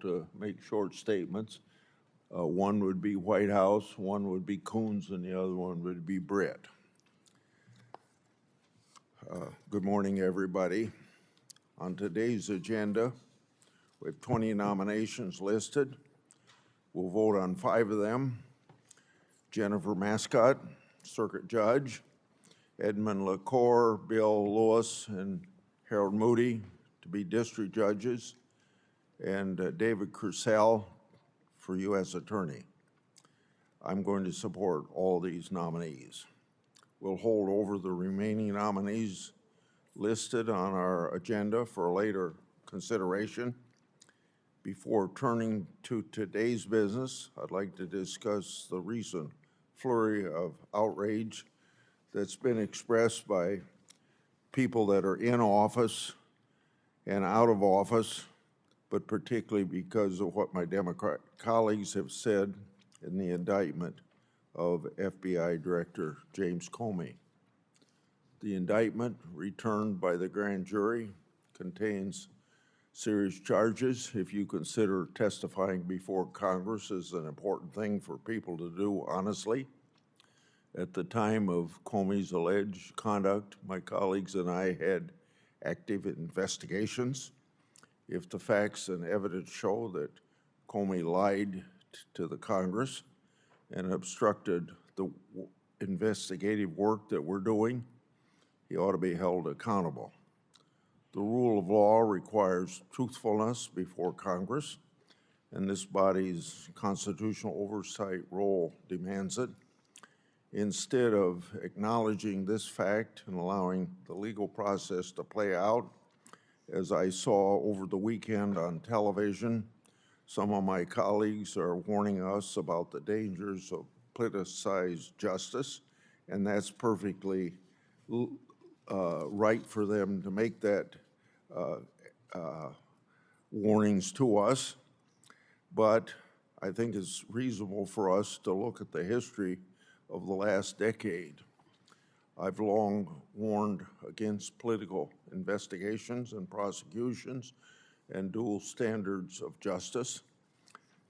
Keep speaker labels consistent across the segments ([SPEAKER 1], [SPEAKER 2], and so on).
[SPEAKER 1] to make short statements. One would be White House, one would be Coons, and the other one would be Britt. Good morning, everybody. On today's agenda, we have 20 nominations listed. We'll vote on 5 of them. Jennifer Mascott, Circuit Judge, Edmund LaCour, Bill Lewis, and Harold Moody to be district judges, and David Cursell for U.S. Attorney. I'm going to support all these nominees. We'll hold over the remaining nominees listed on our agenda for later consideration. Before turning to today's business, I'd like to discuss the recent flurry of outrage that's been expressed by people that are in office and out of office, but particularly because of what my Democrat colleagues have said in the indictment of FBI Director James Comey. The indictment returned by the grand jury contains serious charges. If you consider testifying before Congress is an important thing for people to do honestly. At the time of Comey's alleged conduct, my colleagues and I had active investigations. If the facts and evidence show that Comey lied to the Congress and obstructed the investigative work that we're doing, he ought to be held accountable. The rule of law requires truthfulness before Congress, and this body's constitutional oversight role demands it. Instead of acknowledging this fact and allowing the legal process to play out, as I saw over the weekend on television, some of my colleagues are warning us about the dangers of politicized justice, and that's perfectly right for them to make that warnings to us. But I think it's reasonable for us to look at the history of the last decade. I've long warned against political investigations and prosecutions and dual standards of justice.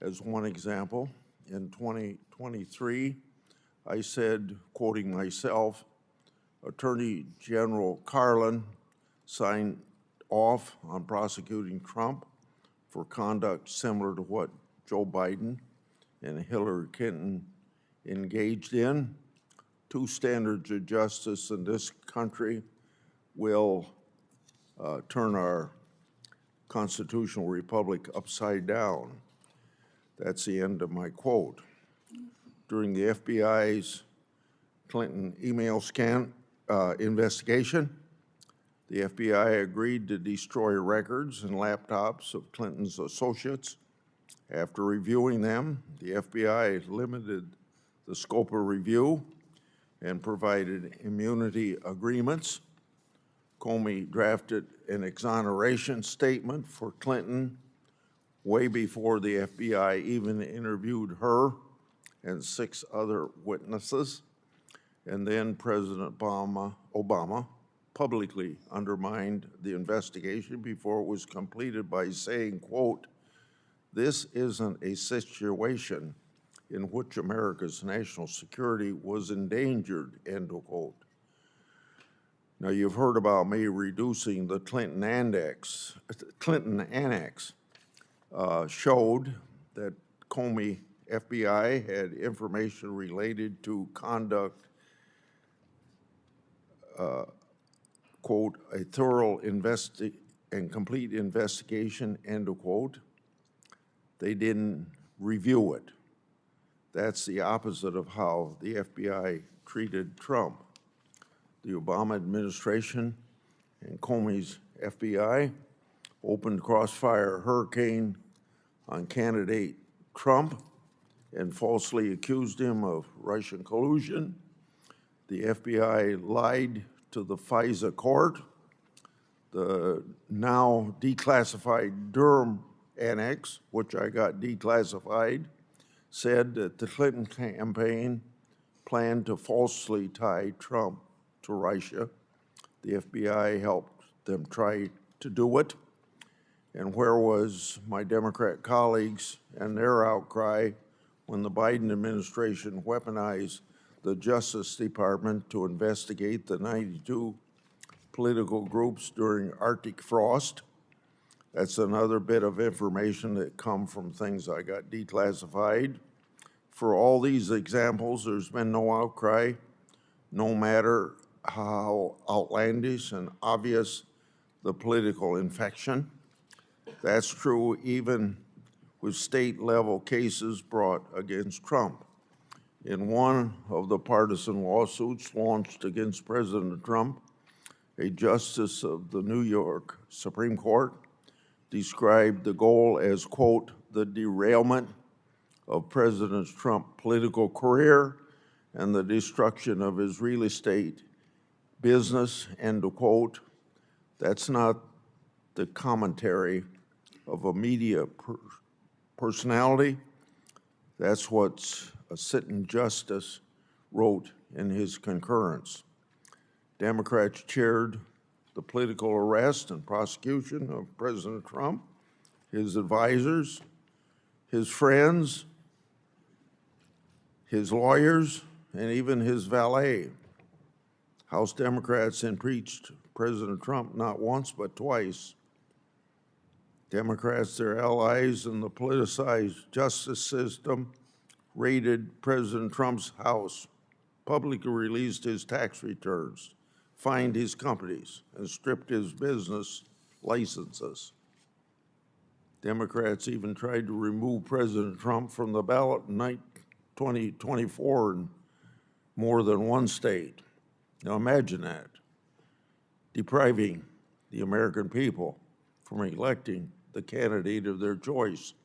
[SPEAKER 1] As one example, in 2023, I said, quoting myself, Attorney General Carlin signed off on prosecuting Trump for conduct similar to what Joe Biden and Hillary Clinton engaged in. 2 standards of justice in this country will turn our constitutional republic upside down. That's the end of my quote. During the FBI's Clinton email scan investigation, the FBI agreed to destroy records and laptops of Clinton's associates. After reviewing them, the FBI limited the scope of review and provided immunity agreements. Comey drafted an exoneration statement for Clinton way before the FBI even interviewed her and 6 other witnesses. And then President Obama publicly undermined the investigation before it was completed by saying, quote, "This isn't a situation in which America's national security was endangered," end quote. Now, you've heard about me reducing the Clinton Annex. Showed that Comey FBI had information related to conduct, quote, "a thorough and complete investigation," end quote. They didn't review it. That's the opposite of how the FBI treated Trump. The Obama administration and Comey's FBI opened crossfire hurricane on candidate Trump and falsely accused him of Russian collusion. The FBI lied to the FISA court. The now declassified Durham Annex, which I got declassified, said that the Clinton campaign planned to falsely tie Trump to Russia. The FBI helped them try to do it. And where was my Democrat colleagues and their outcry when the Biden administration weaponized the Justice Department to investigate the 92 political groups during Arctic frost? That's another bit of information that come from things I got declassified. For all these examples, there's been no outcry, no matter how outlandish and obvious the political infection. That's true even with state-level cases brought against Trump. In one of the partisan lawsuits launched against President Trump, a justice of the New York Supreme Court described the goal as, quote, the derailment of President Trump's political career and the destruction of his real estate business, end of quote. That's not the commentary of a media personality. That's what a sitting justice wrote in his concurrence. Democrats cheered the political arrest and prosecution of President Trump, his advisors, his friends, his lawyers, and even his valet. House Democrats impeached President Trump not once but twice. Democrats, their allies in the politicized justice system, raided President Trump's house, publicly released his tax returns, fined his companies, and stripped his business licenses. Democrats even tried to remove President Trump from the ballot in 2024 in more than one state. Now imagine that, depriving the American people from electing the candidate of their choice,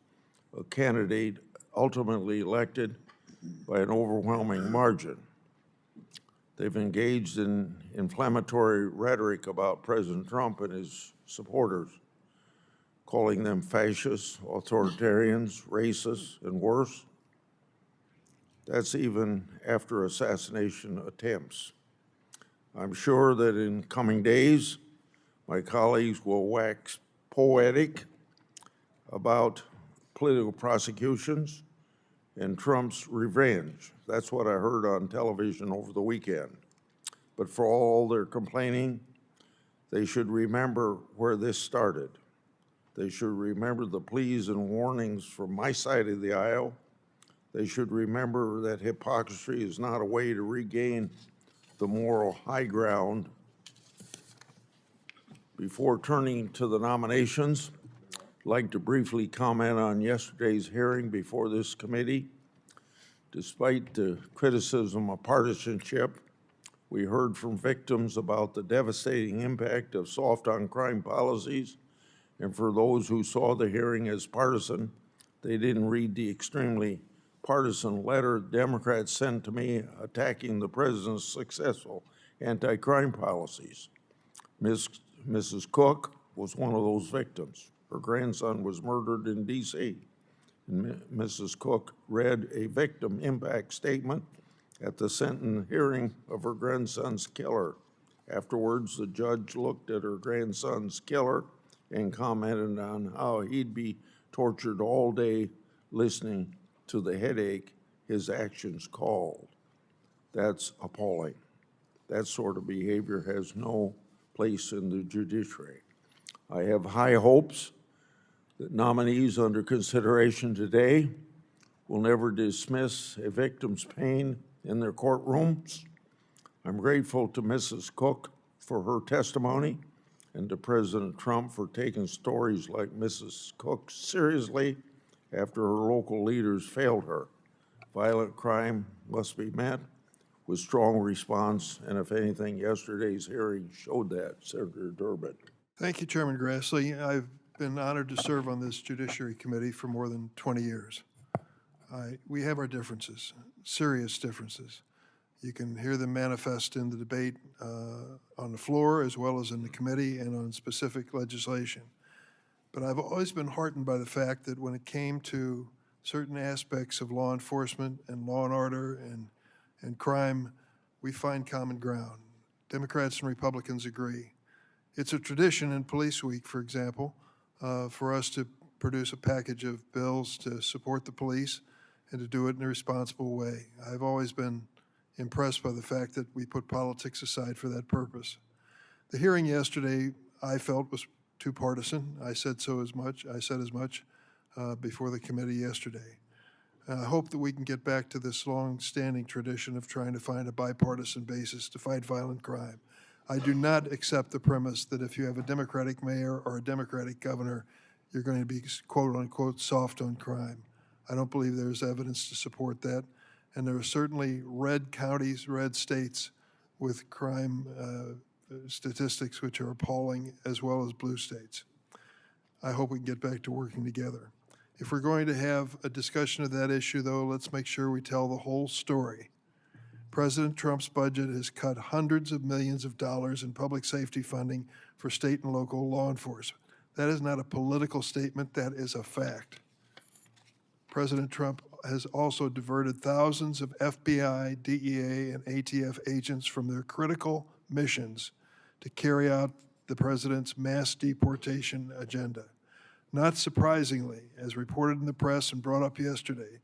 [SPEAKER 1] a candidate ultimately elected by an overwhelming margin. They've engaged in inflammatory rhetoric about President Trump and his supporters, calling them fascists, authoritarians, racists, and worse. That's even after assassination attempts. I'm sure that in coming days, my colleagues will wax poetic about political prosecutions and Trump's revenge. That's what I heard on television over the weekend. But for all their complaining, they should remember where this started. They should remember the pleas and warnings from my side of the aisle. They should remember that hypocrisy is not a way to regain the moral high ground. Before turning to the nominations, I'd like to briefly comment on yesterday's hearing before this committee. Despite the criticism of partisanship, we heard from victims about the devastating impact of soft on crime policies, and for those who saw the hearing as partisan, they didn't read the extremely partisan letter Democrats sent to me attacking the president's successful anti-crime policies. Mrs. Cook was one of those victims. Her grandson was murdered in D.C. And Mrs. Cook read a victim impact statement at the sentencing hearing of her grandson's killer. Afterwards, the judge looked at her grandson's killer and commented on how he'd be tortured all day listening to the headache his actions caused. That's appalling. That sort of behavior has no place in the judiciary. I have high hopes that nominees under consideration today will never dismiss a victim's pain in their courtrooms. I'm grateful to Mrs. Cook for her testimony and to President Trump for taking stories like Mrs. Cook seriously after her local leaders failed her. Violent crime must be met with strong response, and if anything, yesterday's hearing showed that. Senator Durbin.
[SPEAKER 2] Thank you, Chairman Grassley. I've been honored to serve on this Judiciary Committee for more than 20 years. We have our differences, serious differences. You can hear them manifest in the debate on the floor as well as in the committee and on specific legislation. But I've always been heartened by the fact that when it came to certain aspects of law enforcement and law and order and crime, we find common ground. Democrats and Republicans agree. It's a tradition in Police Week, for example, for us to produce a package of bills to support the police and to do it in a responsible way. I've always been impressed by the fact that we put politics aside for that purpose. The hearing yesterday, I felt, was too partisan. I said as much before the committee yesterday. I hope that we can get back to this long-standing tradition of trying to find a bipartisan basis to fight violent crime. I do not accept the premise that if you have a Democratic mayor or a Democratic governor, you're going to be quote-unquote soft on crime. I don't believe there's evidence to support that. And there are certainly red counties, red states with crime statistics which are appalling, as well as blue states. I hope we can get back to working together. If we're going to have a discussion of that issue, though, let's make sure we tell the whole story. President Trump's budget has cut hundreds of millions of dollars in public safety funding for state and local law enforcement. That is not a political statement, that is a fact. President Trump has also diverted thousands of FBI, DEA, and ATF agents from their critical missions to carry out the president's mass deportation agenda. Not surprisingly, as reported in the press and brought up yesterday,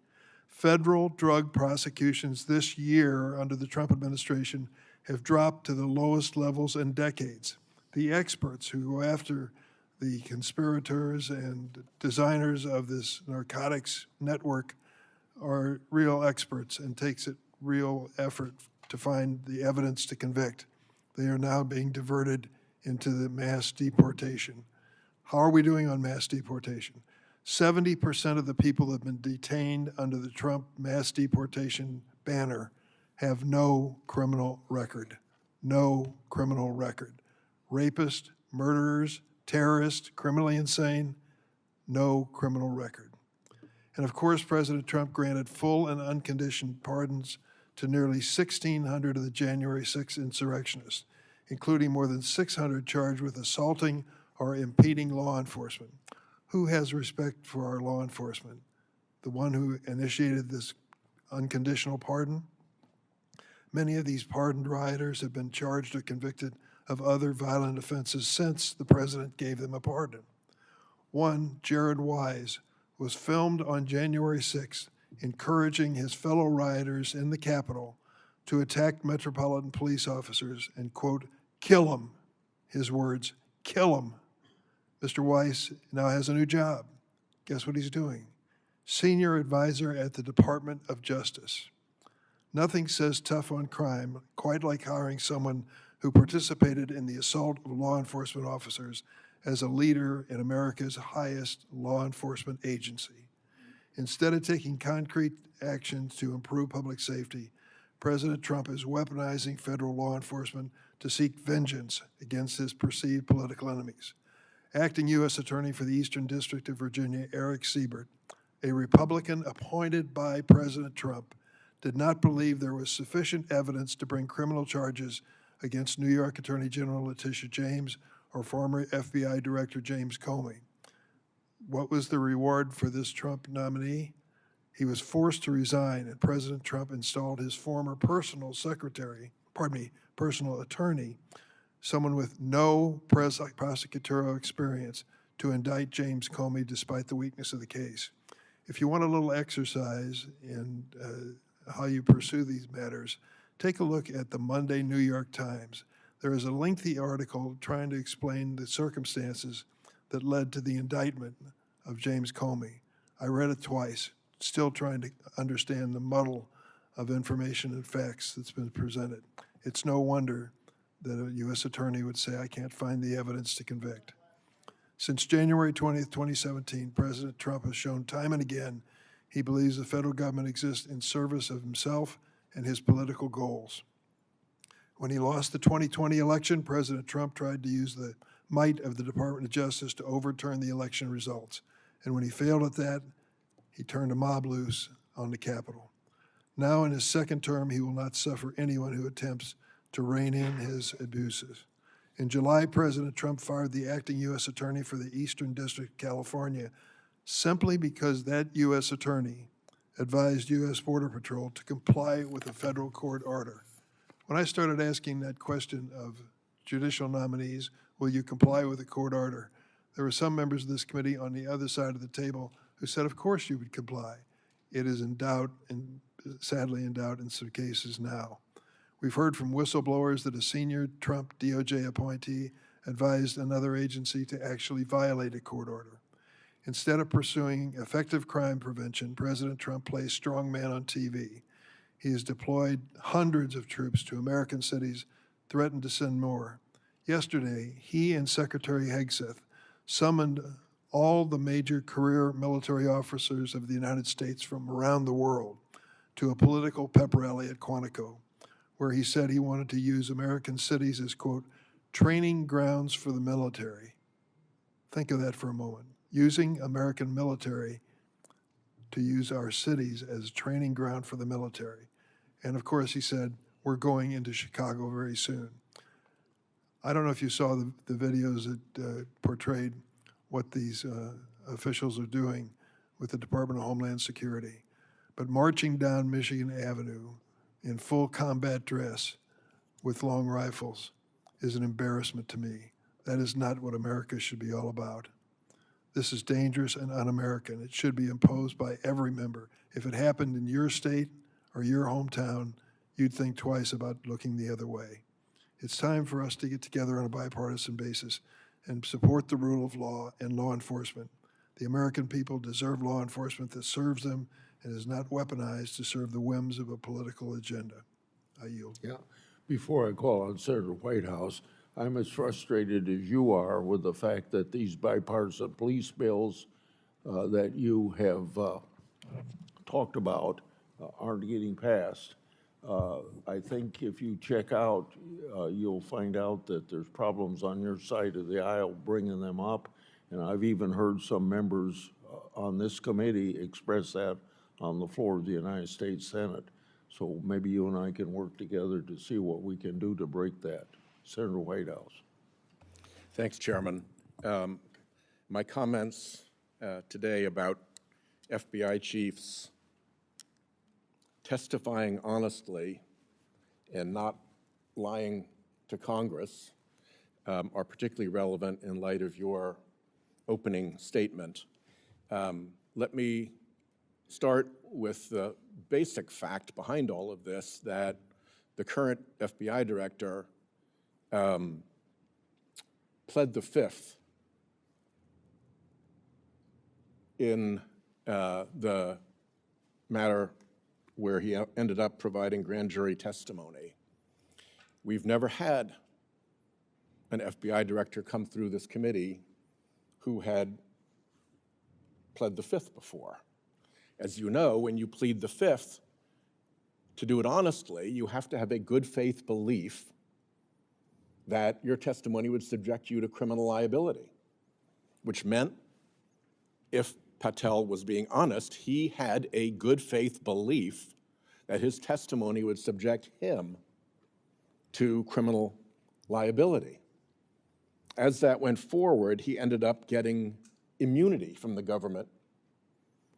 [SPEAKER 2] federal drug prosecutions this year under the Trump administration have dropped to the lowest levels in decades. The experts who go after the conspirators and designers of this narcotics network are real experts, and takes it real effort to find the evidence to convict. They are now being diverted into the mass deportation. How are we doing on mass deportation? 70% of the people that have been detained under the Trump mass deportation banner have no criminal record. No criminal record. Rapists, murderers, terrorists, criminally insane, no criminal record. And of course, President Trump granted full and unconditioned pardons to nearly 1,600 of the January 6th insurrectionists, including more than 600 charged with assaulting or impeding law enforcement. Who has respect for our law enforcement? The one who initiated this unconditional pardon? Many of these pardoned rioters have been charged or convicted of other violent offenses since the president gave them a pardon. One, Jared Wise, was filmed on January 6th encouraging his fellow rioters in the Capitol to attack Metropolitan Police officers and, quote, kill them. His words, kill them. Mr. Weiss now has a new job. Guess what he's doing? Senior advisor at the Department of Justice. Nothing says tough on crime quite like hiring someone who participated in the assault of law enforcement officers as a leader in America's highest law enforcement agency. Instead of taking concrete actions to improve public safety, President Trump is weaponizing federal law enforcement to seek vengeance against his perceived political enemies. Acting U.S. Attorney for the Eastern District of Virginia, Eric Siebert, a Republican appointed by President Trump, did not believe there was sufficient evidence to bring criminal charges against New York Attorney General Letitia James or former FBI Director James Comey. What was the reward for this Trump nominee? He was forced to resign, and President Trump installed his former personal attorney, someone with no prosecutorial experience, to indict James Comey despite the weakness of the case. If you want a little exercise in how you pursue these matters, take a look at the Monday New York Times. There is a lengthy article trying to explain the circumstances that led to the indictment of James Comey. I read it twice, still trying to understand the muddle of information and facts that's been presented. It's no wonder that a U.S. attorney would say, I can't find the evidence to convict. Since January 20th, 2017, President Trump has shown time and again he believes the federal government exists in service of himself and his political goals. When he lost the 2020 election, President Trump tried to use the might of the Department of Justice to overturn the election results. And when he failed at that, he turned a mob loose on the Capitol. Now in his second term, he will not suffer anyone who attempts to rein in his abuses. In July, President Trump fired the acting U.S. Attorney for the Eastern District of California simply because that U.S. Attorney advised U.S. Border Patrol to comply with a federal court order. When I started asking that question of judicial nominees, will you comply with a court order? There were some members of this committee on the other side of the table who said, of course you would comply. It is in doubt, and sadly in doubt in some cases now. We've heard from whistleblowers that a senior Trump DOJ appointee advised another agency to actually violate a court order. Instead of pursuing effective crime prevention, President Trump plays strongman on TV. He has deployed hundreds of troops to American cities, threatened to send more. Yesterday, he and Secretary Hegseth summoned all the major career military officers of the United States from around the world to a political pep rally at Quantico, where he said he wanted to use American cities as, quote, training grounds for the military. Think of that for a moment. Using American military to use our cities as training ground for the military. And of course, he said, we're going into Chicago very soon. I don't know if you saw the videos that portrayed what these officials are doing with the Department of Homeland Security, but marching down Michigan Avenue in full combat dress with long rifles is an embarrassment to me. That is not what America should be all about. This is dangerous and un-American. It should be imposed by every member. If it happened in your state or your hometown, you'd think twice about looking the other way. It's time for us to get together on a bipartisan basis and support the rule of law and law enforcement. The American people deserve law enforcement that serves them and is not weaponized to serve the whims of a political agenda. I yield.
[SPEAKER 1] Yeah. Before I call on Senator Whitehouse, I'm as frustrated as you are with the fact that these bipartisan police bills that you have talked about aren't getting passed. I think if you check out, you'll find out that there's problems on your side of the aisle bringing them up. And I've even heard some members on this committee express that on the floor of the United States Senate. So maybe you and I can work together to see what we can do to break that. Senator Whitehouse.
[SPEAKER 3] Thanks, Chairman. My comments today about FBI chiefs testifying honestly and not lying to Congress are particularly relevant in light of your opening statement. Let me start with the basic fact behind all of this, that the current FBI director pled the fifth in the matter where he ended up providing grand jury testimony. We've never had an FBI director come through this committee who had pled the fifth before. As you know, when you plead the fifth, to do it honestly, you have to have a good faith belief that your testimony would subject you to criminal liability, which meant if Patel was being honest, he had a good faith belief that his testimony would subject him to criminal liability. As that went forward, he ended up getting immunity from the government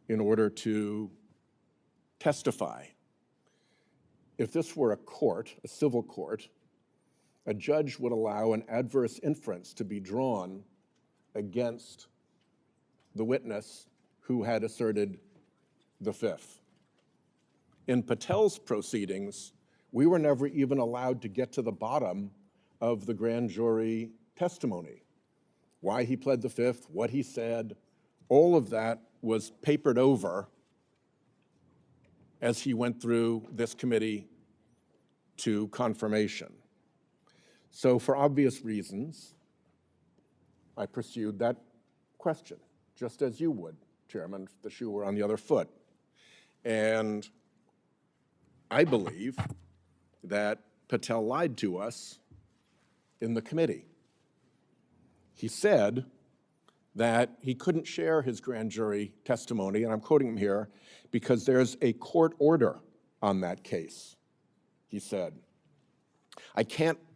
[SPEAKER 3] in order to testify. If this were a court, a civil court, a judge would allow an adverse inference to be drawn against the witness who had asserted the fifth. In Patel's proceedings, we were never even allowed to get to the bottom of the grand jury testimony. Why he pled the fifth, what he said, all of that was papered over as he went through this committee to confirmation. So for obvious reasons, I pursued that question, just as you would, Chairman, if the shoe were on the other foot. And I believe that Patel lied to us in the committee. He said that he couldn't share his grand jury testimony, and I'm quoting him here, because there's a court order on that case, he said.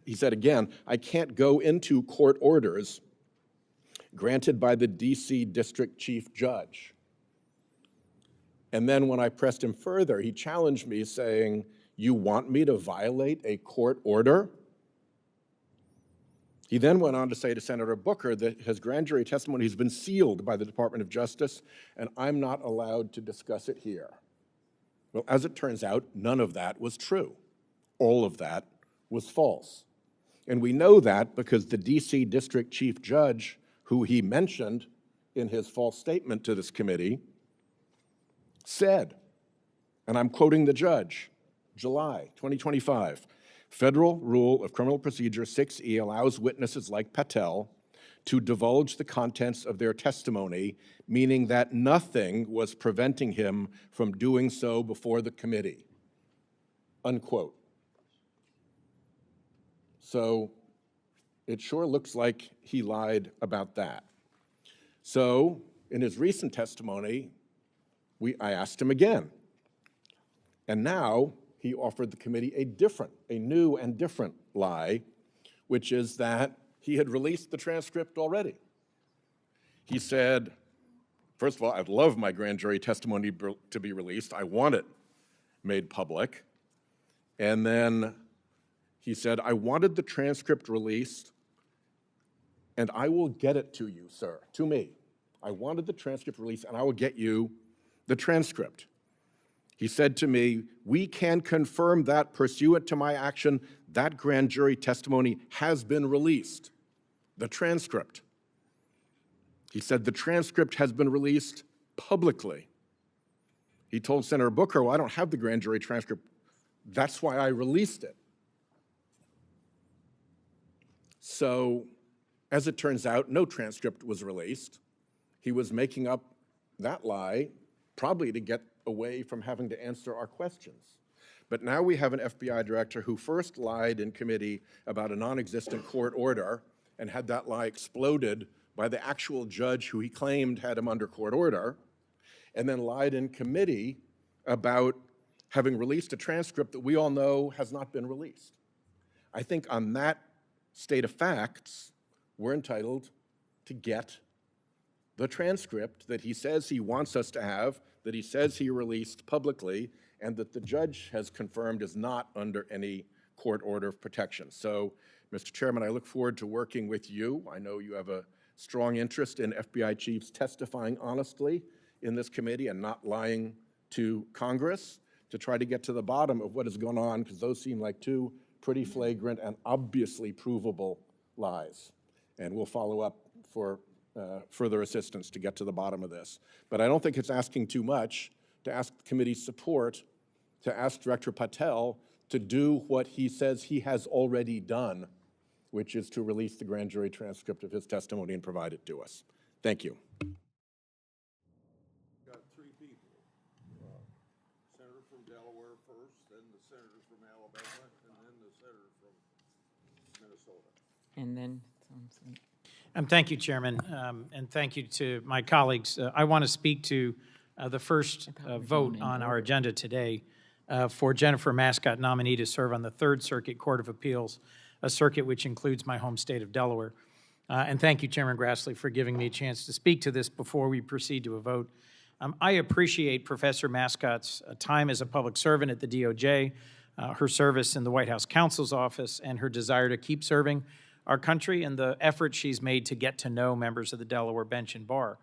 [SPEAKER 3] He said again, I can't go into court orders granted by the DC District Chief Judge. And then when I pressed him further, he challenged me saying, you want me to violate a court order? He then went on to say to Senator Booker that his grand jury testimony has been sealed by the Department of Justice, and I'm not allowed to discuss it here. Well, as it turns out, none of that was true. All of that was false. And we know that because the DC District Chief Judge, who he mentioned in his false statement to this committee, said, and I'm quoting the judge, July 2025, Federal Rule of Criminal Procedure 6E allows witnesses like Patel to divulge the contents of their testimony, meaning that nothing was preventing him from doing so before the committee, unquote. So it sure looks like he lied about that. So in his recent testimony, I asked him again. And now he offered the committee a new and different lie, which is that he had released the transcript already. He said, first of all, I'd love my grand jury testimony to be released. I want it made public. And then he said, I wanted the transcript released, and I will get it to you, sir, to me. I wanted the transcript released, and I will get you the transcript. He said to me, we can confirm that pursuant to my action, that grand jury testimony has been released, the transcript. He said the transcript has been released publicly. He told Senator Booker, well, I don't have the grand jury transcript. That's why I released it. So, as it turns out, no transcript was released. He was making up that lie probably to get away from having to answer our questions. But now we have an FBI director who first lied in committee about a non-existent court order and had that lie exploded by the actual judge who he claimed had him under court order, and then lied in committee about having released a transcript that we all know has not been released. I think on that state of facts, we're entitled to get the transcript that he says he wants us to have, that he says he released publicly, and that the judge has confirmed is not under any court order of protection. So, Mr. Chairman, I look forward to working with you. I know you have a strong interest in FBI chiefs testifying honestly in this committee and not lying to Congress to try to get to the bottom of what has gone on, because those seem like two pretty flagrant and obviously provable lies. And we'll follow up for further assistance to get to the bottom of this. But I don't think it's asking too much to ask the committee's support, to ask Director Patel to do what he says he has already done, which is to release the grand jury transcript of his testimony and provide it to us. Thank you.
[SPEAKER 1] Got three people. Senator from Delaware first, then the senator from Alabama, and then the senator from Minnesota.
[SPEAKER 4] And then Thompson.
[SPEAKER 5] Thank you, Chairman, and thank you to my colleagues. I want to speak to the first vote on our agenda today for Jennifer Mascott, nominee to serve on the Third Circuit Court of Appeals, a circuit which includes my home state of Delaware. And thank you, Chairman Grassley, for giving me a chance to speak to this before we proceed to a vote. I appreciate Professor Mascott's time as a public servant at the DOJ, her service in the White House counsel's office, and her desire to keep serving our country and the effort she's made to get to know members of the Delaware bench and bar.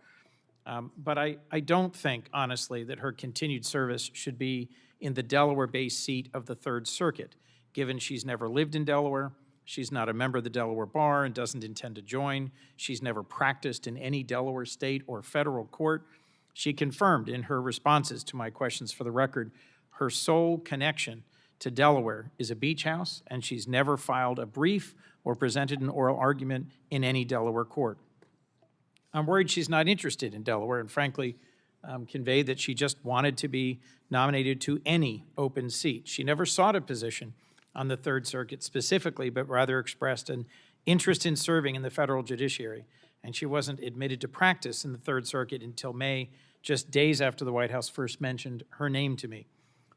[SPEAKER 5] But I don't think, honestly, that her continued service should be in the Delaware-based seat of the Third Circuit, given she's never lived in Delaware, she's not a member of the Delaware bar and doesn't intend to join, she's never practiced in any Delaware state or federal court. She confirmed in her responses to my questions for the record, her sole connection to Delaware is a beach house, and she's never filed a brief or presented an oral argument in any Delaware court. I'm worried she's not interested in Delaware and frankly conveyed that she just wanted to be nominated to any open seat. She never sought a position on the Third Circuit specifically, but rather expressed an interest in serving in the federal judiciary. And she wasn't admitted to practice in the Third Circuit until May, just days after the White House first mentioned her name to me.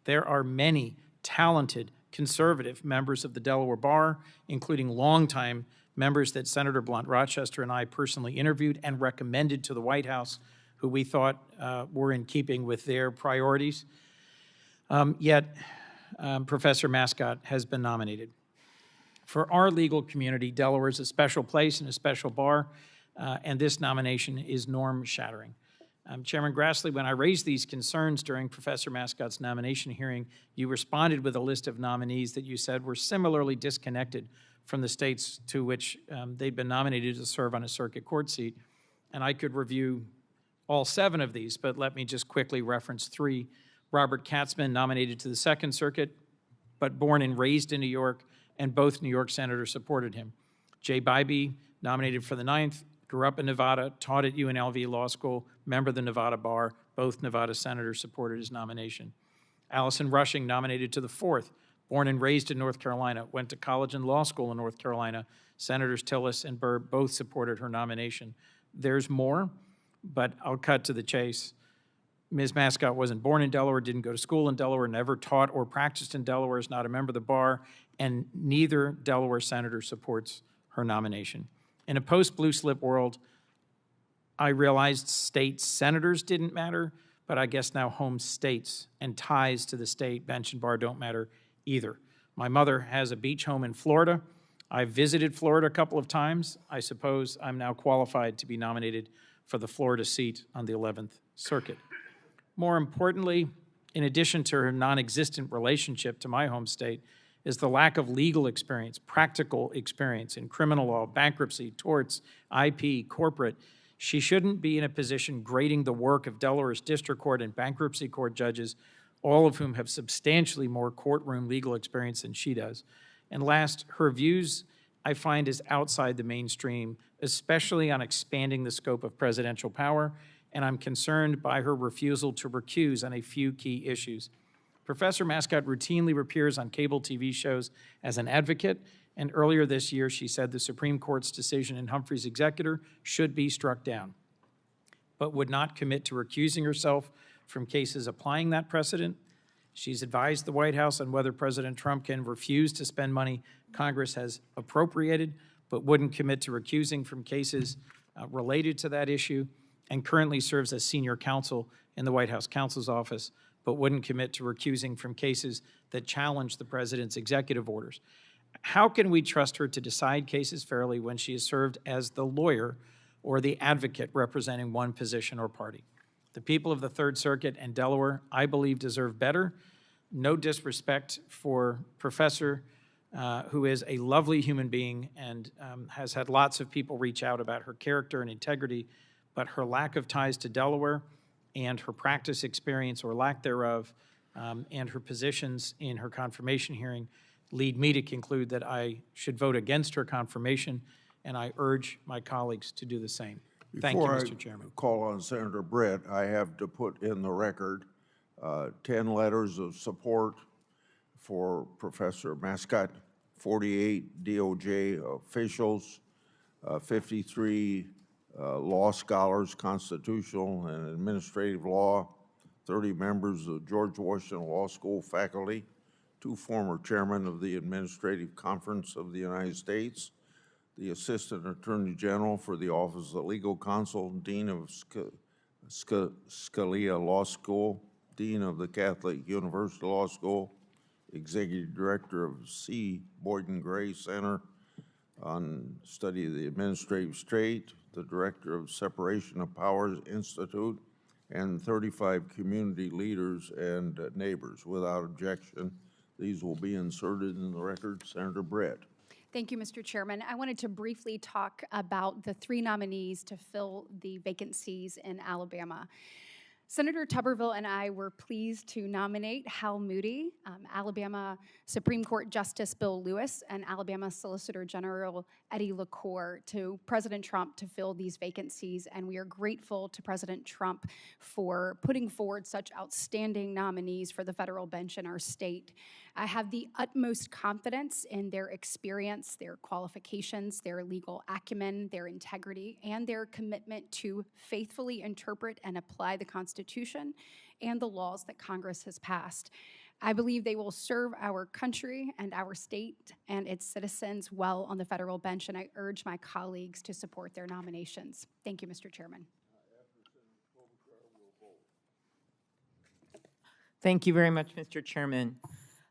[SPEAKER 5] There are many talented conservative members of the Delaware bar, including longtime members that Senator Blunt Rochester and I personally interviewed and recommended to the White House, who we thought were in keeping with their priorities. Yet Professor Mascott has been nominated. For our legal community, Delaware is a special place and a special bar, and this nomination is norm-shattering. Chairman Grassley, when I raised these concerns during Professor Mascott's nomination hearing, you responded with a list of nominees that you said were similarly disconnected from the states to which they'd been nominated to serve on a circuit court seat. And I could review all 7 of these, but let me just quickly reference 3. Robert Katzman, nominated to the Second Circuit, but born and raised in New York, and both New York senators supported him. Jay Bybee, nominated for the 9th, grew up in Nevada, taught at UNLV Law School, member of the Nevada Bar. Both Nevada senators supported his nomination. Allison Rushing, nominated to the 4th, born and raised in North Carolina, went to college and law school in North Carolina. Senators Tillis and Burr both supported her nomination. There's more, but I'll cut to the chase. Ms. Mascott wasn't born in Delaware, didn't go to school in Delaware, never taught or practiced in Delaware, is not a member of the bar, and neither Delaware senator supports her nomination. In a post-blue slip world, I realized state senators didn't matter, but I guess now home states and ties to the state bench and bar don't matter either. My mother has a beach home in Florida. I visited Florida a couple of times. I suppose I'm now qualified to be nominated for the Florida seat on the 11th Circuit. More importantly, in addition to her non-existent relationship to my home state, is the lack of legal experience, practical experience in criminal law, bankruptcy, torts, IP, corporate. She shouldn't be in a position grading the work of Delaware's district court and bankruptcy court judges, all of whom have substantially more courtroom legal experience than she does. And last, her views, I find, is outside the mainstream, especially on expanding the scope of presidential power, and I'm concerned by her refusal to recuse on a few key issues. Professor Mascott routinely appears on cable TV shows as an advocate, and earlier this year she said the Supreme Court's decision in Humphrey's executor should be struck down, but would not commit to recusing herself from cases applying that precedent. She's advised the White House on whether President Trump can refuse to spend money Congress has appropriated, but wouldn't commit to recusing from cases related to that issue, and currently serves as senior counsel in the White House counsel's office, but wouldn't commit to recusing from cases that challenge the president's executive orders. How can we trust her to decide cases fairly when she has served as the lawyer or the advocate representing one position or party? The people of the Third Circuit and Delaware, I believe, deserve better. No disrespect for Professor, who is a lovely human being and has had lots of people reach out about her character and integrity, but her lack of ties to Delaware and her practice experience or lack thereof, and her positions in her confirmation hearing lead me to conclude that I should vote against her confirmation, and I urge my colleagues to do the same. Thank you, Mr. Chairman.
[SPEAKER 1] Call on Senator Brett, I have to put in the record 10 letters of support for Professor Mascott, 48 DOJ officials, 53 law scholars, constitutional and administrative law, 30 members of George Washington Law School faculty, 2 former chairmen of the Administrative Conference of the United States, the Assistant Attorney General for the Office of Legal Counsel, Dean of Scalia Law School, Dean of the Catholic University Law School, Executive Director of C. Boyden Gray Center on Study of the Administrative State, the Director of Separation of Powers Institute, and 35 community leaders and neighbors. Without objection, these will be inserted in the record. Senator Brett.
[SPEAKER 6] Thank you, Mr. Chairman. I wanted to briefly talk about the 3 nominees to fill the vacancies in Alabama. Senator Tuberville and I were pleased to nominate Hal Moody, Alabama Supreme Court Justice Bill Lewis, and Alabama Solicitor General Eddie LaCour to President Trump to fill these vacancies, and we are grateful to President Trump for putting forward such outstanding nominees for the federal bench in our state. I have the utmost confidence in their experience, their qualifications, their legal acumen, their integrity, and their commitment to faithfully interpret and apply the Constitution and the laws that Congress has passed. I believe they will serve our country and our state and its citizens well on the federal bench, and I urge my colleagues to support their nominations. Thank you, Mr. Chairman.
[SPEAKER 4] Thank you very much, Mr. Chairman.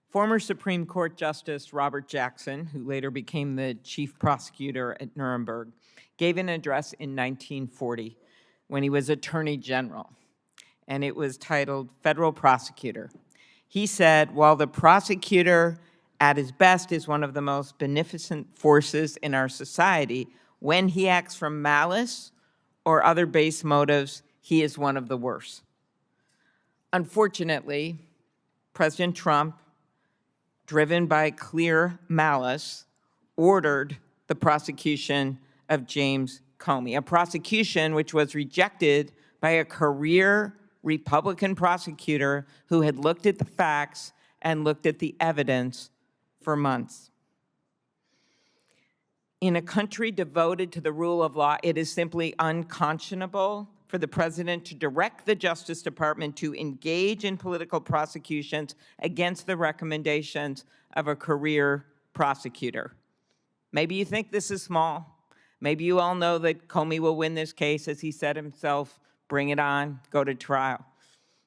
[SPEAKER 4] Former Supreme Court Justice Robert Jackson, who later became the chief prosecutor at Nuremberg, gave an address in 1940 when he was Attorney General, and it was titled Federal Prosecutor. He said, while the prosecutor at his best is one of the most beneficent forces in our society, when he acts from malice or other base motives, he is one of the worst. Unfortunately, President Trump, driven by clear malice, ordered the prosecution of James Comey, a prosecution which was rejected by a career Republican prosecutor who had looked at the facts and looked at the evidence for months. In a country devoted to the rule of law, it is simply unconscionable for the president to direct the Justice Department to engage in political prosecutions against the recommendations of a career prosecutor. Maybe you think this is small. Maybe you all know that Comey will win this case, as he said himself, bring it on, go to trial.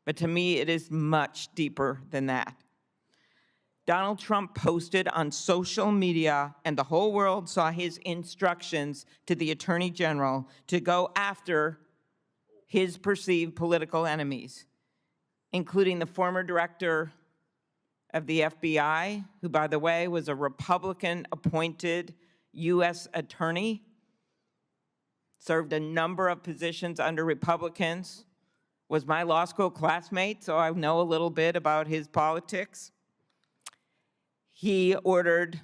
[SPEAKER 4] But to me, it is much deeper than that. Donald Trump posted on social media, and the whole world saw his instructions to the Attorney General to go after his perceived political enemies, including the former director of the FBI, who, by the way, was a Republican-appointed U.S. attorney, served a number of positions under Republicans, was my law school classmate, so I know a little bit about his politics. He ordered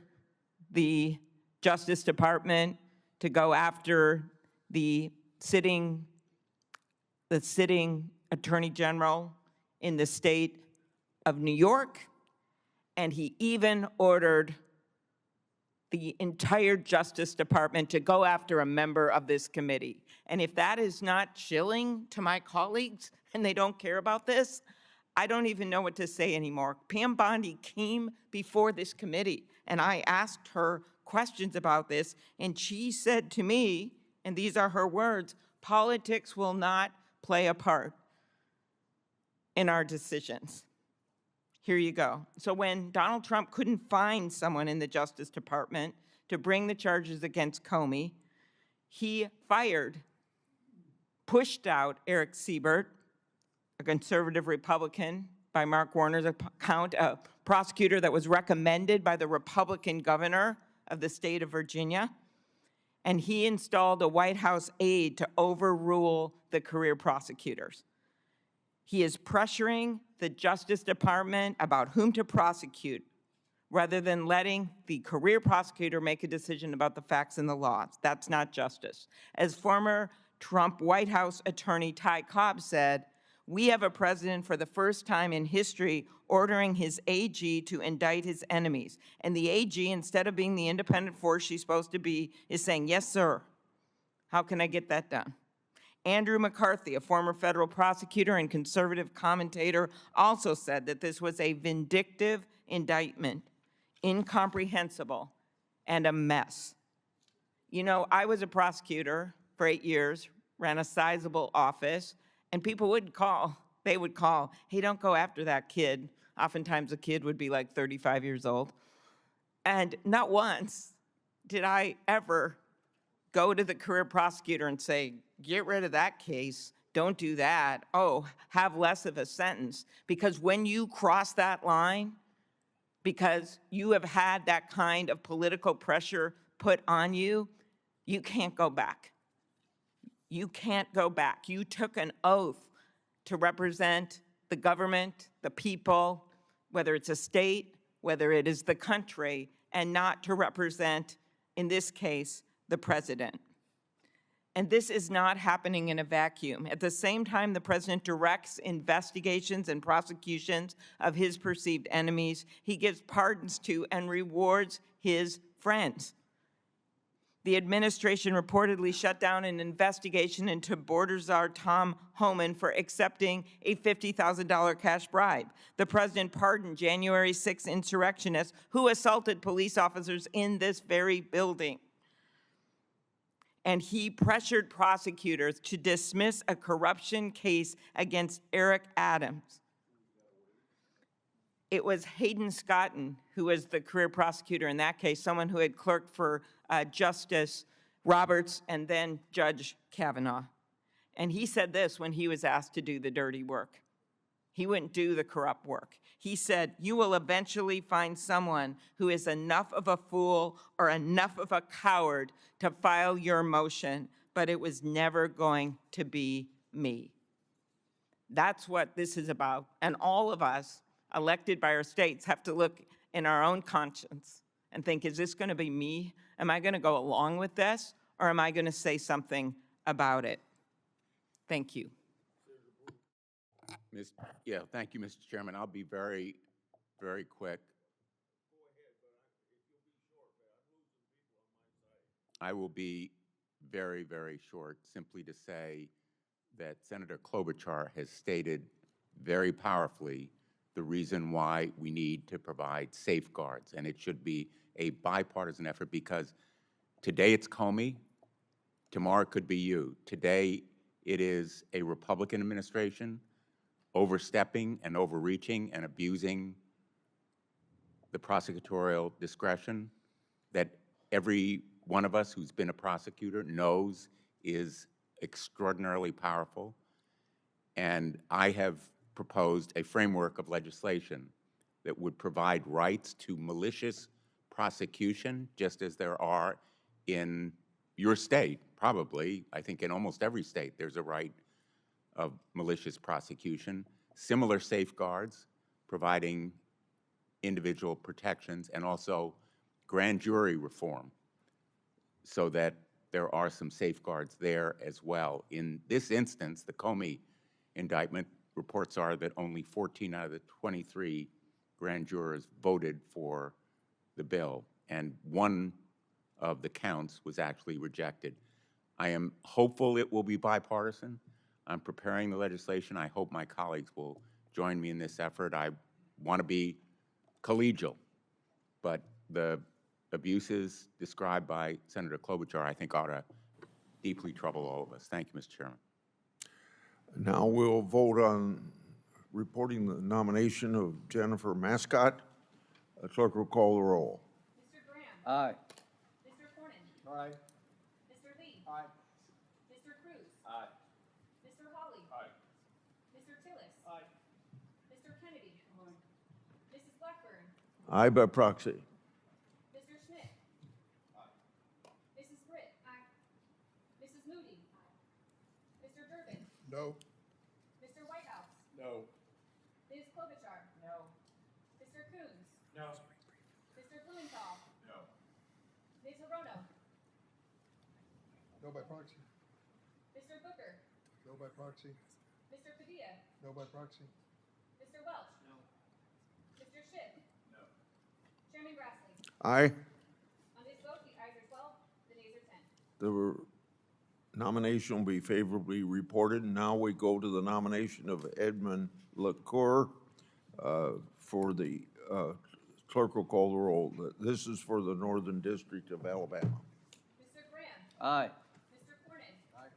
[SPEAKER 4] the Justice Department to go after the sitting Attorney General in the state of New York, and he even ordered the entire Justice Department to go after a member of this committee. And if that is not chilling to my colleagues and they don't care about this, I don't even know what to say anymore. Pam Bondi came before this committee, and I asked her questions about this, and she said to me, and these are her words, politics will not play a part in our decisions. Here you go. So when Donald Trump couldn't find someone in the Justice Department to bring the charges against Comey, he pushed out Eric Siebert, a conservative Republican, by Mark Warner's account, a prosecutor that was recommended by the Republican governor of the state of Virginia, and he installed a White House aide to overrule the career prosecutors. He is pressuring the Justice Department about whom to prosecute rather than letting the career prosecutor make a decision about the facts and the laws. That's not justice. As former Trump White House attorney Ty Cobb said, we have a president for the first time in history ordering his AG to indict his enemies. And the AG, instead of being the independent force she's supposed to be, is saying, yes, sir. How can I get that done? Andrew McCarthy, a former federal prosecutor and conservative commentator, also said that this was a vindictive indictment, incomprehensible, and a mess. You know, I was a prosecutor for 8 years, ran a sizable office, and people would call, hey, don't go after that kid. Oftentimes the kid would be like 35 years old. And not once did I ever go to the career prosecutor and say, get rid of that case, don't do that, oh, have less of a sentence. Because when you cross that line, because you have had that kind of political pressure put on you, you can't go back. You can't go back. You took an oath to represent the government, the people, whether it's a state, whether it is the country, and not to represent, in this case, the president. And this is not happening in a vacuum. At the same time, the president directs investigations and prosecutions of his perceived enemies. He gives pardons to and rewards his friends. The administration reportedly shut down an investigation into border czar Tom Homan for accepting a $50,000 cash bribe. The president pardoned January 6 insurrectionists who assaulted police officers in this very building. And he pressured prosecutors to dismiss a corruption case against Eric Adams. It was Hayden Scotton who was the career prosecutor in that case, someone who had clerked for Justice Roberts and then Judge Kavanaugh. And he said this when he was asked to do the dirty work. He wouldn't do the corrupt work. He said, "You will eventually find someone who is enough of a fool or enough of a coward to file your motion, but it was never going to be me." That's what this is about. And all of us, elected by our states, have to look in our own conscience and think, is this going to be me? Am I going to go along with this? Or am I going to say something about it? Thank you.
[SPEAKER 7] Yeah, thank you, Mr. Chairman. I'll be very, very quick. I will be very, very short, simply to say that Senator Klobuchar has stated very powerfully the reason why we need to provide safeguards, and it should be a bipartisan effort, because today it's Comey, tomorrow it could be you. Today it is a Republican administration overstepping and overreaching and abusing the prosecutorial discretion that every one of us who's been a prosecutor knows is extraordinarily powerful. And I have proposed a framework of legislation that would provide rights to malicious prosecution, just as there are in your state, probably. I think in almost every state there's a right of malicious prosecution, similar safeguards providing individual protections, and also grand jury reform so that there are some safeguards there as well. In this instance, the Comey indictment, reports are that only 14 out of the 23 grand jurors voted for the bill, and one of the counts was actually rejected. I am hopeful it will be bipartisan. I'm preparing the legislation. I hope my colleagues will join me in this effort. I want to be collegial, but the abuses described by Senator Klobuchar, I think, ought to deeply trouble all of us. Thank you, Mr. Chairman.
[SPEAKER 1] Now we'll vote on reporting the nomination of Jennifer Mascott. Clerk will call the roll.
[SPEAKER 8] Mr. Graham.
[SPEAKER 9] Aye.
[SPEAKER 8] Mr. Cornyn.
[SPEAKER 9] Aye.
[SPEAKER 8] Mr. Lee.
[SPEAKER 9] Aye.
[SPEAKER 8] Mr. Cruz.
[SPEAKER 9] Aye.
[SPEAKER 8] Mr. Hawley.
[SPEAKER 9] Aye.
[SPEAKER 8] Mr. Tillis.
[SPEAKER 9] Aye.
[SPEAKER 8] Mr. Kennedy. Mrs. Blackburn.
[SPEAKER 1] Aye by proxy.
[SPEAKER 8] Mr. Schmidt. Mrs. Britt. Mrs. Moody. Mr. Durbin.
[SPEAKER 2] No.
[SPEAKER 8] Mr. Whitehouse.
[SPEAKER 3] No.
[SPEAKER 8] Ms. Klobuchar.
[SPEAKER 9] No.
[SPEAKER 8] Mr. Coons.
[SPEAKER 9] No.
[SPEAKER 8] Mr. Blumenthal.
[SPEAKER 3] No.
[SPEAKER 8] Ms. Hirono.
[SPEAKER 2] No by proxy.
[SPEAKER 8] Mr. Booker.
[SPEAKER 2] No by proxy.
[SPEAKER 8] Mr. Padilla.
[SPEAKER 2] No by proxy.
[SPEAKER 8] Mr. Welch.
[SPEAKER 9] No.
[SPEAKER 8] Mr. Schiff.
[SPEAKER 3] No.
[SPEAKER 8] Chairman Grassley.
[SPEAKER 1] Aye.
[SPEAKER 8] On this vote, the ayes are 12, the nays are 10.
[SPEAKER 1] The nomination will be favorably reported. Now we go to the nomination of Edmund LaCour for the clerk will call the roll. This is for the Northern District of Alabama.
[SPEAKER 8] Mr. Graham.
[SPEAKER 9] Aye.
[SPEAKER 8] Mr. Cornyn.
[SPEAKER 9] Aye.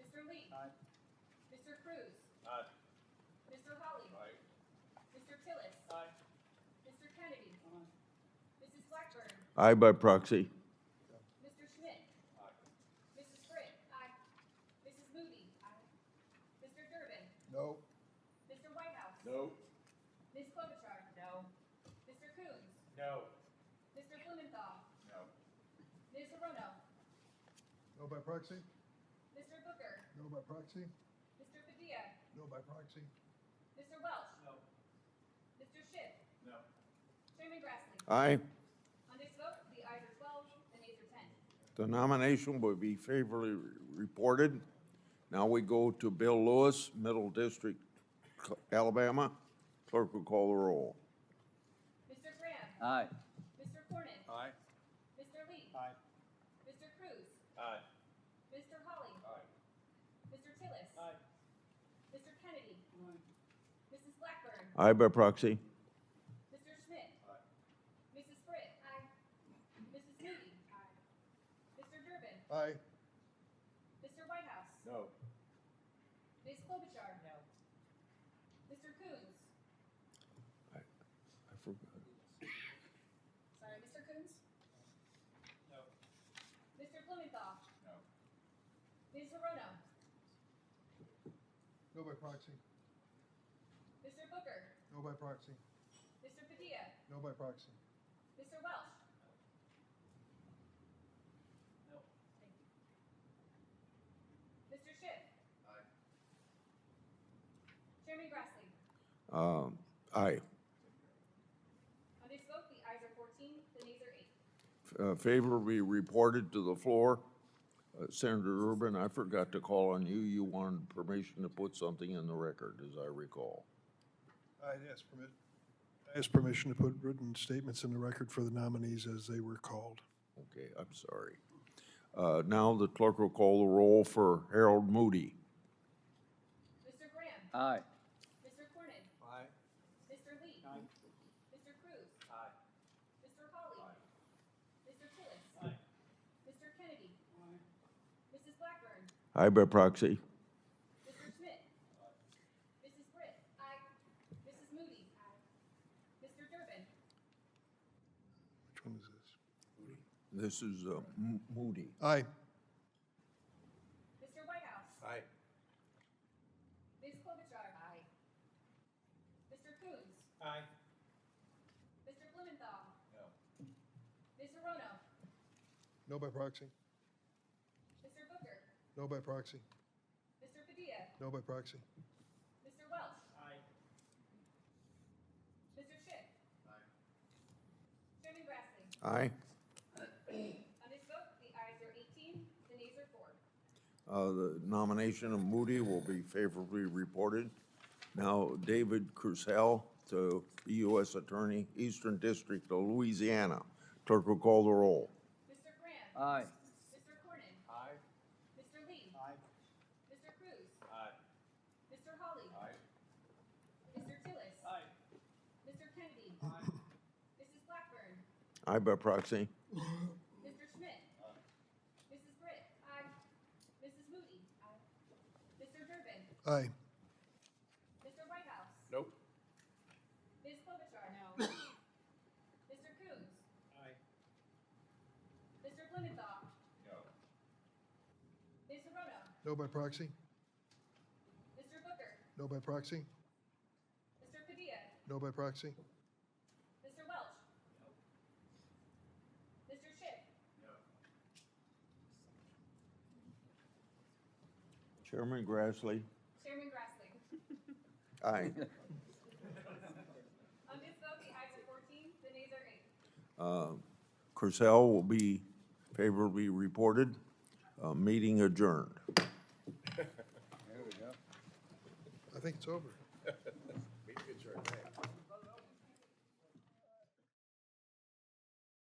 [SPEAKER 8] Mr. Lee.
[SPEAKER 9] Aye.
[SPEAKER 8] Mr. Cruz.
[SPEAKER 3] Aye.
[SPEAKER 8] Mr. Hawley.
[SPEAKER 3] Aye.
[SPEAKER 8] Mr. Tillis.
[SPEAKER 9] Aye.
[SPEAKER 8] Mr. Kennedy. Mrs. Blackburn.
[SPEAKER 1] Aye by proxy.
[SPEAKER 8] Mr. Schmidt. Mrs. Britt. Mrs. Moody. Mr. Durbin.
[SPEAKER 2] No.
[SPEAKER 8] Mr. Whitehouse.
[SPEAKER 3] No.
[SPEAKER 8] Ms. Klobuchar. No. Mr. Coons.
[SPEAKER 3] No.
[SPEAKER 8] Mr. Blumenthal.
[SPEAKER 3] No.
[SPEAKER 8] Ms. Hirono.
[SPEAKER 2] No by proxy.
[SPEAKER 8] Mr. Booker.
[SPEAKER 2] No by proxy.
[SPEAKER 8] Mr. Padilla.
[SPEAKER 2] No by proxy.
[SPEAKER 8] Mr. Welch.
[SPEAKER 9] No.
[SPEAKER 8] Mr. Schiff.
[SPEAKER 3] No.
[SPEAKER 8] Chairman Grassley.
[SPEAKER 1] Aye.
[SPEAKER 8] On this vote, the ayes are 12, the nays are 10.
[SPEAKER 1] The nomination will be favorably reported. Now we go to Bill Lewis, Middle District, Alabama. Clerk will call the roll.
[SPEAKER 8] Mr. Graham.
[SPEAKER 9] Aye.
[SPEAKER 8] Mr. Cornyn.
[SPEAKER 3] Aye.
[SPEAKER 8] Mr. Lee.
[SPEAKER 9] Aye.
[SPEAKER 8] Mr. Cruz.
[SPEAKER 3] Aye.
[SPEAKER 8] Mr. Hawley.
[SPEAKER 3] Aye.
[SPEAKER 8] Mr. Tillis.
[SPEAKER 9] Aye.
[SPEAKER 8] Mr. Kennedy. Mrs. Blackburn.
[SPEAKER 1] Aye by proxy.
[SPEAKER 8] Mr. Schmidt. Mrs. Britt. Mrs. Moody. Mr. Durbin.
[SPEAKER 2] Aye.
[SPEAKER 8] Mr. Whitehouse.
[SPEAKER 3] No.
[SPEAKER 8] Ms. Klobuchar. No. Mr. Coons. Ms. Hirono?
[SPEAKER 2] No by proxy.
[SPEAKER 8] Mr. Booker?
[SPEAKER 2] No by proxy.
[SPEAKER 8] Mr. Padilla?
[SPEAKER 2] No by proxy.
[SPEAKER 8] Mr. Welch? Mr. Schiff? Chairman Grassley?
[SPEAKER 1] Aye.
[SPEAKER 8] On this vote, the ayes are 14, the nays are 8.
[SPEAKER 1] Favorably reported to the floor. Senator Urban, I forgot to call on you. You wanted permission to put something in the record, as I recall.
[SPEAKER 2] I ask permission to put written statements in the record for the nominees as they were called.
[SPEAKER 1] Okay, I'm sorry. Now the clerk will call the roll for Harold Moody.
[SPEAKER 8] Mr. Graham?
[SPEAKER 9] Aye.
[SPEAKER 8] Mr. Cornyn?
[SPEAKER 9] Aye.
[SPEAKER 8] Mr. Lee? Mr. Cruz?
[SPEAKER 9] Aye.
[SPEAKER 8] Mr. Hawley? Mr. Tillis? Mr. Kennedy? Mrs. Blackburn?
[SPEAKER 1] Aye by proxy.
[SPEAKER 8] Mr. Schmidt? Mrs. Britt? Aye. Mrs. Moody? Mr. Durbin?
[SPEAKER 2] Which one is this?
[SPEAKER 1] This is Moody.
[SPEAKER 2] Aye.
[SPEAKER 8] Mr. Whitehouse?
[SPEAKER 3] Aye.
[SPEAKER 8] Ms. Klobuchar? Aye. Mr. Coons?
[SPEAKER 5] Aye.
[SPEAKER 8] Mr. Blumenthal?
[SPEAKER 3] No.
[SPEAKER 8] Ms. Hirono?
[SPEAKER 2] No by proxy.
[SPEAKER 8] Mr. Booker?
[SPEAKER 2] No by proxy.
[SPEAKER 8] Mr. Padilla?
[SPEAKER 2] No by proxy.
[SPEAKER 8] Mr. Welch?
[SPEAKER 5] Aye.
[SPEAKER 8] Mr. Schiff? Chairman Grassley?
[SPEAKER 1] Aye.
[SPEAKER 8] On this vote, the ayes are 18, the nays are 4.
[SPEAKER 1] The nomination of Moody will be favorably reported. Now, David Grassley to the U.S. Attorney, Eastern District of Louisiana. Clerk will call the roll.
[SPEAKER 8] Mr. Graham?
[SPEAKER 9] Aye.
[SPEAKER 8] Mr. Cornyn?
[SPEAKER 9] Aye.
[SPEAKER 8] Mr. Lee?
[SPEAKER 9] Aye.
[SPEAKER 8] Mr. Cruz?
[SPEAKER 3] Aye.
[SPEAKER 8] Mr. Hawley?
[SPEAKER 3] Aye.
[SPEAKER 8] Mr. Tillis?
[SPEAKER 9] Aye.
[SPEAKER 8] Mr. Kennedy? Mrs. Blackburn?
[SPEAKER 1] Aye by proxy.
[SPEAKER 8] Mr. Schmidt? Mrs. Britt? Aye. Mrs. Moody? Mr. Durbin?
[SPEAKER 2] Aye.
[SPEAKER 8] Mr. Whitehouse?
[SPEAKER 3] Nope.
[SPEAKER 8] Ms. Klobuchar? No. Mr. Coons?
[SPEAKER 5] Aye.
[SPEAKER 8] Mr. Blumenthal?
[SPEAKER 3] No.
[SPEAKER 8] Ms. Hirono?
[SPEAKER 2] No by proxy.
[SPEAKER 8] Mr. Booker?
[SPEAKER 2] No by proxy.
[SPEAKER 8] Mr. Padilla?
[SPEAKER 2] No by proxy.
[SPEAKER 8] Mr. Welch? Mr. Schiff?
[SPEAKER 1] Chairman Grassley.
[SPEAKER 8] Chairman Grassley?
[SPEAKER 1] Aye.
[SPEAKER 8] On this vote, the ayes are 14, the nays are 8.
[SPEAKER 1] Grassley will be favorably reported. Meeting adjourned.
[SPEAKER 9] There we go.
[SPEAKER 2] I think it's over.